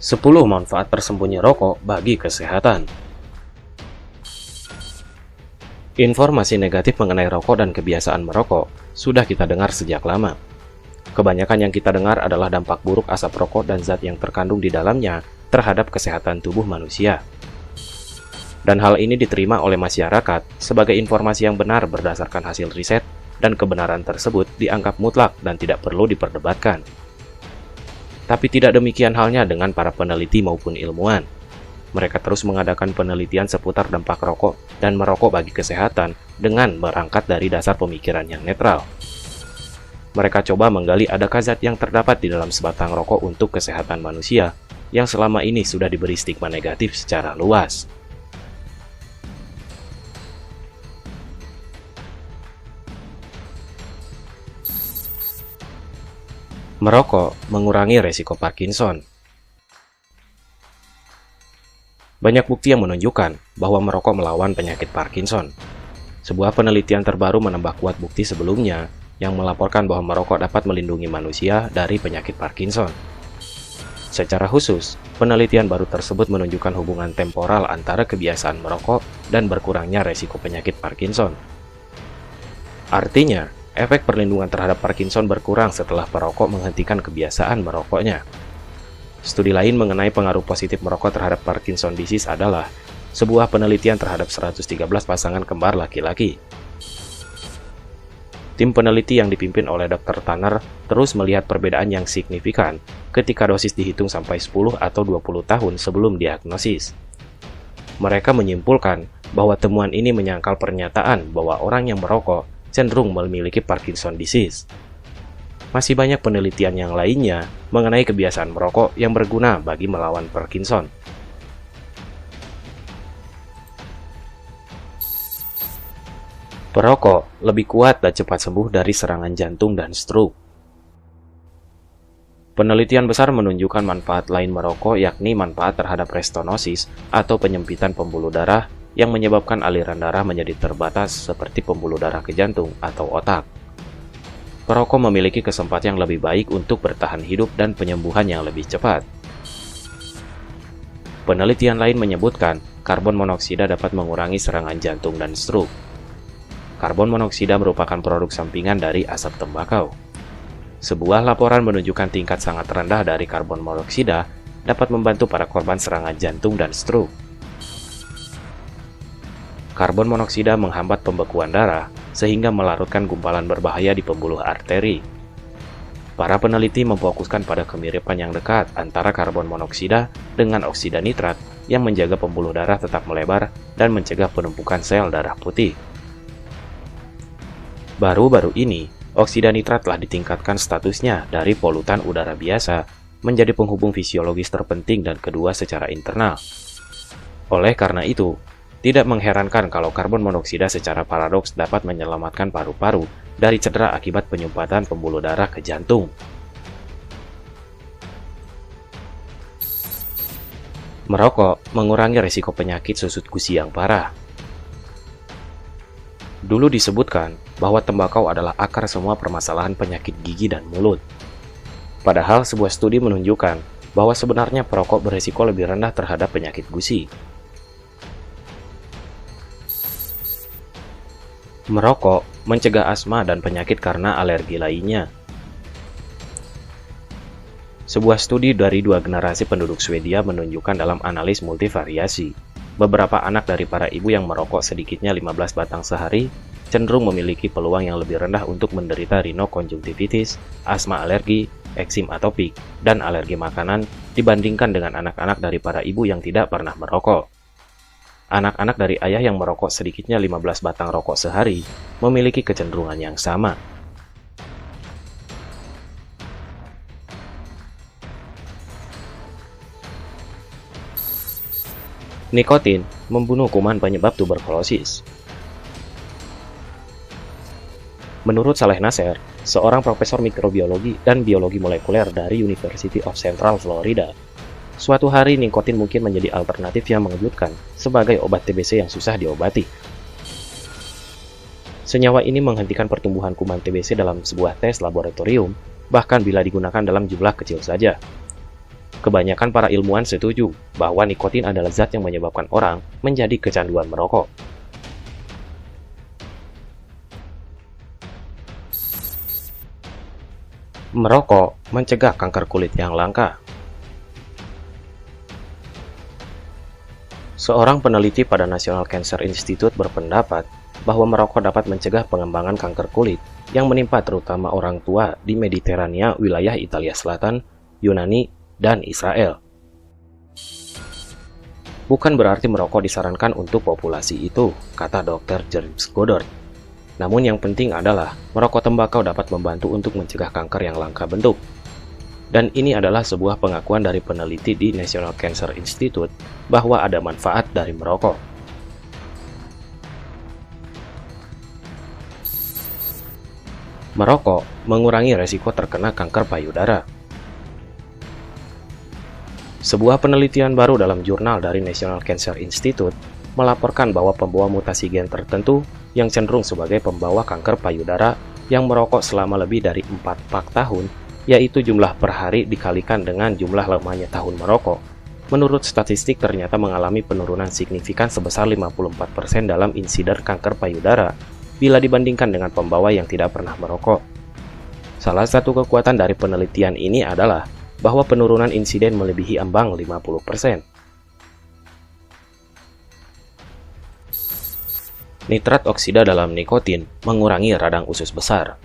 10 manfaat tersembunyi rokok bagi kesehatan. Informasi negatif mengenai rokok dan kebiasaan merokok sudah kita dengar sejak lama. Kebanyakan yang kita dengar adalah dampak buruk asap rokok dan zat yang terkandung di dalamnya terhadap kesehatan tubuh manusia. Dan hal ini diterima oleh masyarakat sebagai informasi yang benar berdasarkan hasil riset, dan kebenaran tersebut dianggap mutlak dan tidak perlu diperdebatkan. Tapi tidak demikian halnya dengan para peneliti maupun ilmuwan. Mereka terus mengadakan penelitian seputar dampak rokok dan merokok bagi kesehatan dengan berangkat dari dasar pemikiran yang netral. Mereka coba menggali adakah zat yang terdapat di dalam sebatang rokok untuk kesehatan manusia yang selama ini sudah diberi stigma negatif secara luas. Merokok mengurangi resiko Parkinson. Banyak bukti yang menunjukkan bahwa merokok melawan penyakit Parkinson. Sebuah penelitian terbaru menambah kuat bukti sebelumnya yang melaporkan bahwa merokok dapat melindungi manusia dari penyakit Parkinson. Secara khusus, penelitian baru tersebut menunjukkan hubungan temporal antara kebiasaan merokok dan berkurangnya resiko penyakit Parkinson. Artinya, efek perlindungan terhadap Parkinson berkurang setelah perokok menghentikan kebiasaan merokoknya. Studi lain mengenai pengaruh positif merokok terhadap Parkinson disease adalah sebuah penelitian terhadap 113 pasangan kembar laki-laki. Tim peneliti yang dipimpin oleh Dr. Tanner terus melihat perbedaan yang signifikan ketika dosis dihitung sampai 10 atau 20 tahun sebelum diagnosis. Mereka menyimpulkan bahwa temuan ini menyangkal pernyataan bahwa orang yang merokok cenderung memiliki Parkinson disease. Masih banyak penelitian yang lainnya mengenai kebiasaan merokok yang berguna bagi melawan Parkinson. Perokok lebih kuat dan cepat sembuh dari serangan jantung dan stroke. Penelitian besar menunjukkan manfaat lain merokok, yakni manfaat terhadap restenosis atau penyempitan pembuluh darah yang menyebabkan aliran darah menjadi terbatas seperti pembuluh darah ke jantung atau otak. Perokok memiliki kesempatan yang lebih baik untuk bertahan hidup dan penyembuhan yang lebih cepat. Penelitian lain menyebutkan karbon monoksida dapat mengurangi serangan jantung dan stroke. Karbon monoksida merupakan produk sampingan dari asap tembakau. Sebuah laporan menunjukkan tingkat sangat rendah dari karbon monoksida dapat membantu para korban serangan jantung dan stroke. Karbon monoksida menghambat pembekuan darah sehingga melarutkan gumpalan berbahaya di pembuluh arteri. Para peneliti memfokuskan pada kemiripan yang dekat antara karbon monoksida dengan oksida nitrat yang menjaga pembuluh darah tetap melebar dan mencegah penumpukan sel darah putih. Baru-baru ini, oksida nitrat telah ditingkatkan statusnya dari polutan udara biasa menjadi penghubung fisiologis terpenting dan kedua secara internal. Oleh karena itu, tidak mengherankan kalau karbon monoksida secara paradoks dapat menyelamatkan paru-paru dari cedera akibat penyumbatan pembuluh darah ke jantung. Merokok mengurangi risiko penyakit susut gusi yang parah. Dulu disebutkan bahwa tembakau adalah akar semua permasalahan penyakit gigi dan mulut. Padahal sebuah studi menunjukkan bahwa sebenarnya perokok berisiko lebih rendah terhadap penyakit gusi. Merokok mencegah asma dan penyakit karena alergi lainnya. Sebuah studi dari 2 generasi penduduk Swedia menunjukkan dalam analis multivariasi, beberapa anak dari para ibu yang merokok sedikitnya 15 batang sehari cenderung memiliki peluang yang lebih rendah untuk menderita rinokonjungtivitis, asma alergi, eksim atopik, dan alergi makanan dibandingkan dengan anak-anak dari para ibu yang tidak pernah merokok. Anak-anak dari ayah yang merokok sedikitnya 15 batang rokok sehari memiliki kecenderungan yang sama. Nikotin membunuh kuman penyebab tuberkulosis. Menurut Saleh Nasser, seorang profesor mikrobiologi dan biologi molekuler dari University of Central Florida, suatu hari nikotin mungkin menjadi alternatif yang mengejutkan sebagai obat TBC yang susah diobati. Senyawa ini menghentikan pertumbuhan kuman TBC dalam sebuah tes laboratorium, bahkan bila digunakan dalam jumlah kecil saja. Kebanyakan para ilmuwan setuju bahwa nikotin adalah zat yang menyebabkan orang menjadi kecanduan merokok. Merokok mencegah kanker kulit yang langka. Seorang peneliti pada National Cancer Institute berpendapat bahwa merokok dapat mencegah pengembangan kanker kulit yang menimpa terutama orang tua di Mediterania, wilayah Italia Selatan, Yunani, dan Israel. Bukan berarti merokok disarankan untuk populasi itu, kata Dr. James Goddard. Namun yang penting adalah merokok tembakau dapat membantu untuk mencegah kanker yang langka bentuk. Dan ini adalah sebuah pengakuan dari peneliti di National Cancer Institute bahwa ada manfaat dari merokok. Merokok mengurangi resiko terkena kanker payudara. Sebuah penelitian baru dalam jurnal dari National Cancer Institute melaporkan bahwa pembawa mutasi gen tertentu yang cenderung sebagai pembawa kanker payudara yang merokok selama lebih dari 4 pak tahun, yaitu jumlah per hari dikalikan dengan jumlah lamanya tahun merokok, menurut statistik ternyata mengalami penurunan signifikan sebesar 54% dalam insiden kanker payudara bila dibandingkan dengan pembawa yang tidak pernah merokok. Salah satu kekuatan dari penelitian ini adalah bahwa penurunan insiden melebihi ambang 50%. Nitrat oksida dalam nikotin mengurangi radang usus besar.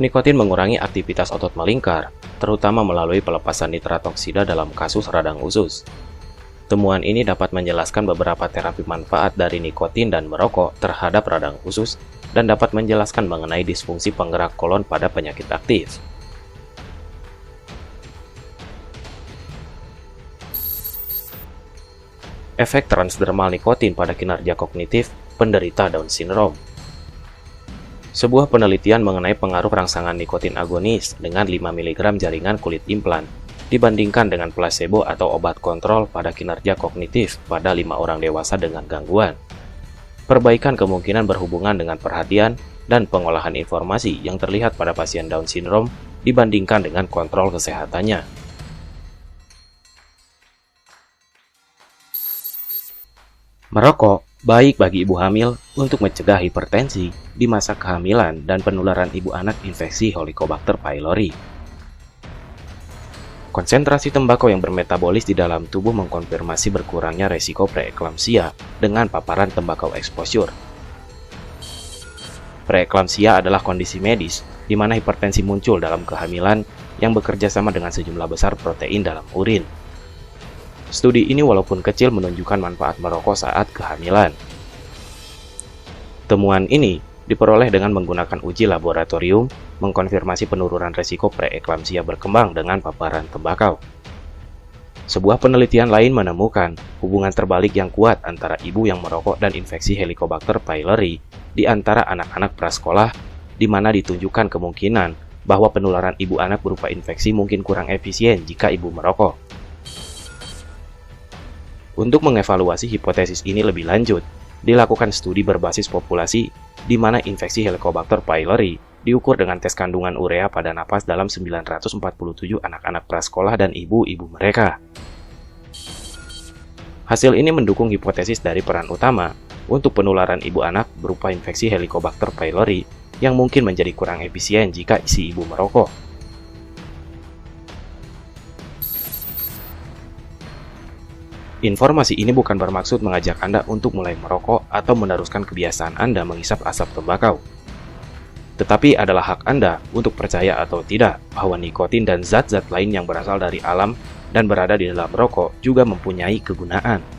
Nikotin mengurangi aktivitas otot melingkar, terutama melalui pelepasan nitrat oksida dalam kasus radang usus. Temuan ini dapat menjelaskan beberapa terapi manfaat dari nikotin dan merokok terhadap radang usus dan dapat menjelaskan mengenai disfungsi penggerak kolon pada penyakit aktif. Efek transdermal nikotin pada kinerja kognitif penderita Down syndrome. Sebuah penelitian mengenai pengaruh rangsangan nikotin agonis dengan 5 mg jaringan kulit implan dibandingkan dengan placebo atau obat kontrol pada kinerja kognitif pada 5 orang dewasa dengan gangguan. Perbaikan kemungkinan berhubungan dengan perhatian dan pengolahan informasi yang terlihat pada pasien Down syndrome dibandingkan dengan kontrol kesehatannya. Merokok baik bagi ibu hamil untuk mencegah hipertensi di masa kehamilan dan penularan ibu anak infeksi Helicobacter pylori. Konsentrasi tembakau yang bermetabolis di dalam tubuh mengkonfirmasi berkurangnya resiko preeklamsia dengan paparan tembakau exposure. Preeklamsia adalah kondisi medis di mana hipertensi muncul dalam kehamilan yang bekerja sama dengan sejumlah besar protein dalam urin. Studi ini walaupun kecil menunjukkan manfaat merokok saat kehamilan. Temuan ini diperoleh dengan menggunakan uji laboratorium mengkonfirmasi penurunan resiko preeklamsia berkembang dengan paparan tembakau. Sebuah penelitian lain menemukan hubungan terbalik yang kuat antara ibu yang merokok dan infeksi Helicobacter pylori di antara anak-anak prasekolah, di mana ditunjukkan kemungkinan bahwa penularan ibu anak berupa infeksi mungkin kurang efisien jika ibu merokok. Untuk mengevaluasi hipotesis ini lebih lanjut, dilakukan studi berbasis populasi di mana infeksi Helicobacter pylori diukur dengan tes kandungan urea pada napas dalam 947 anak-anak prasekolah dan ibu-ibu mereka. Hasil ini mendukung hipotesis dari peran utama untuk penularan ibu anak berupa infeksi Helicobacter pylori yang mungkin menjadi kurang efisien jika si ibu merokok. Informasi ini bukan bermaksud mengajak Anda untuk mulai merokok atau meneruskan kebiasaan Anda menghisap asap tembakau. Tetapi adalah hak Anda untuk percaya atau tidak bahwa nikotin dan zat-zat lain yang berasal dari alam dan berada di dalam rokok juga mempunyai kegunaan.